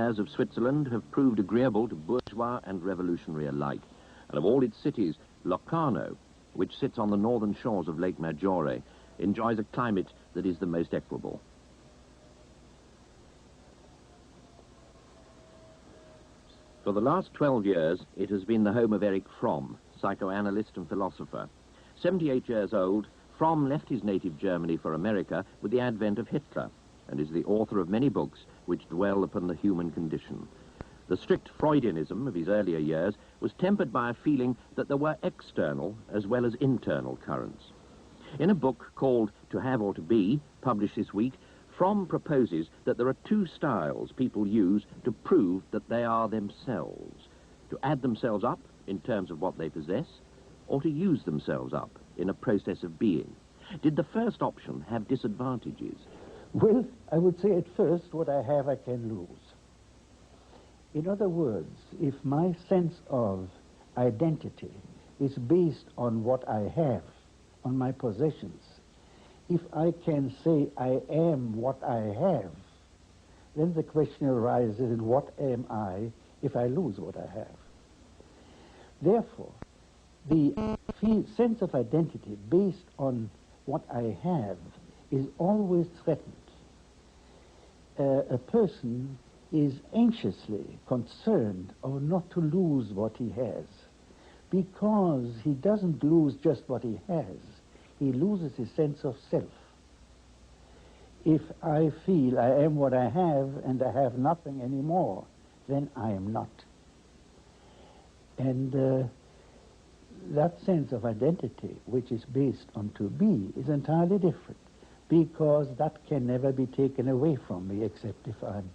airs of Switzerland have proved agreeable to bourgeois and revolutionary alike. And of all its cities, Locarno, which sits on the northern shores of Lake Maggiore, enjoys a climate that is the most equable. For the last 12 years, it has been the home of Erich Fromm, psychoanalyst and philosopher. 78 years old, Fromm left his native Germany for America with the advent of Hitler, and is the author of many books which dwell upon the human condition. The strict Freudianism of his earlier years was tempered by a feeling that there were external as well as internal currents. In a book called To Have or To Be, published this week, Fromm proposes that there are two styles people use to prove that they are themselves: to add themselves up in terms of what they possess, or to use themselves up in a process of being. Did the first option have disadvantages? Well, I would say at first, what I have I can lose. In other words, if my sense of identity is based on what I have, on my possessions, if I can say I am what I have, then the question arises, what am I if I lose what I have? Therefore, the sense of identity based on what I have is always threatened. A person is anxiously concerned of not to lose what he has, because he doesn't lose just what he has, he loses his sense of self. If I feel I am what I have and I have nothing anymore, then I am not. And that sense of identity, which is based on to be, is entirely different, because that can never be taken away from me except if I'm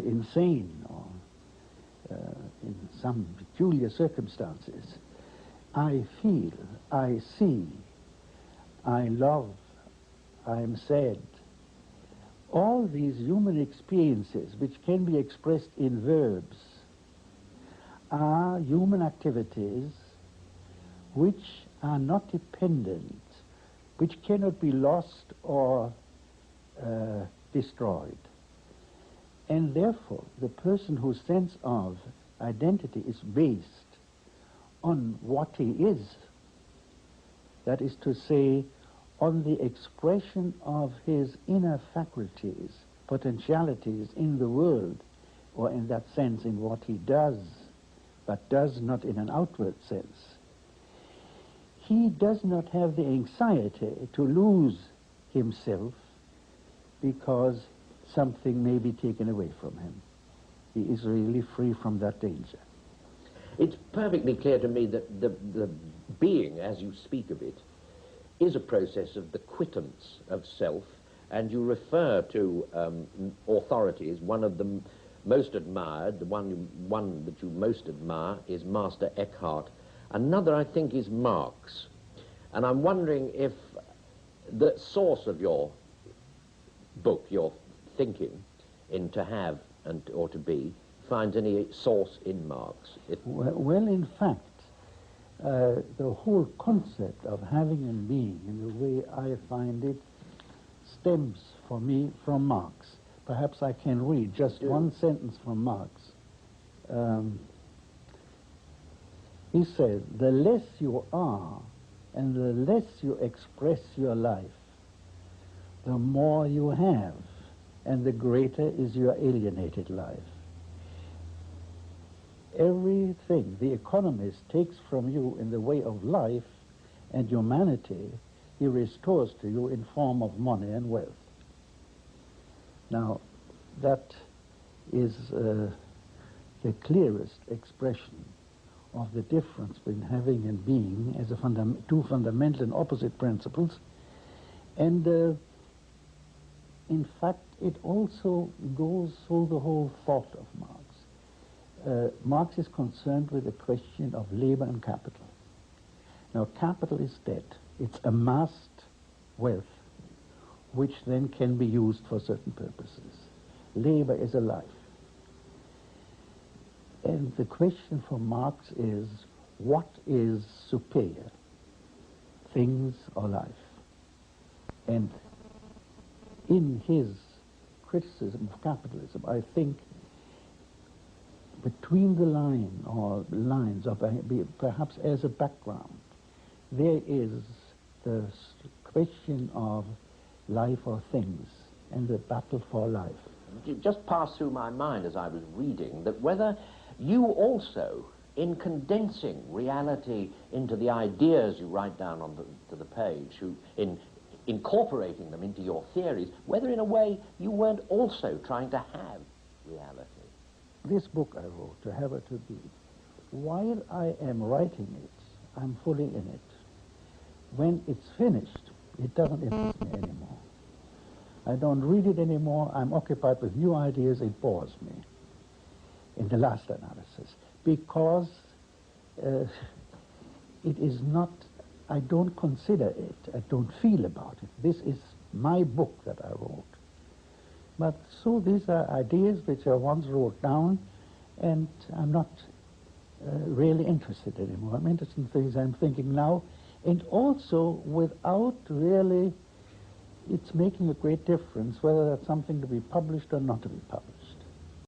insane or in some peculiar circumstances. I feel, I see, I love, I am sad. All these human experiences, which can be expressed in verbs, are human activities which are not dependent, which cannot be lost or destroyed. And therefore, the person whose sense of identity is based on what he is, that is to say, on the expression of his inner faculties, potentialities in the world, or in that sense in what he does, but does not in an outward sense, he does not have the anxiety to lose himself because something may be taken away from him. He is really free from that danger. It's perfectly clear to me that the being, as you speak of it, is a process of the quittance of self, and you refer to authorities. One of them most admired, the one that you most admire, is Master Eckhart. Another, I think, is Marx. And I'm wondering if the source of your book, your thinking in To Have or To Be, finds any source in Marx. Well, in fact, the whole concept of having and being, in the way I find it, stems for me from Marx. Perhaps I can read just one sentence from Marx. He said, "The less you are and the less you express your life, the more you have and the greater is your alienated life. Everything the economist takes from you in the way of life and humanity, he restores to you in form of money and wealth." Now, that is the clearest expression of the difference between having and being as two fundamental and opposite principles. And in fact, it also goes through the whole thought of Marx. Marx is concerned with the question of labor and capital. Now, capital is dead. It's amassed wealth, which then can be used for certain purposes. Labor is alive. And the question for Marx is, what is superior, things or life? And in his criticism of capitalism, I think between the line or lines, or perhaps as a background, there is the question of life or things and the battle for life. It just passed through my mind as I was reading that whether you also, in condensing reality into the ideas you write down on the page, in incorporating them into your theories, whether in a way you weren't also trying to have reality. This book I wrote, To Have or to Be, while I am writing it, I'm fully in it. When it's finished, it doesn't interest me anymore. I don't read it anymore. I'm occupied with new ideas. It bores me in the last analysis because it is not, I don't consider it, I don't feel about it. This is my book that I wrote. But so these are ideas which I once wrote down, and I'm not really interested anymore. I'm interested in things I'm thinking now, and also without really, it's making a great difference whether that's something to be published or not to be published.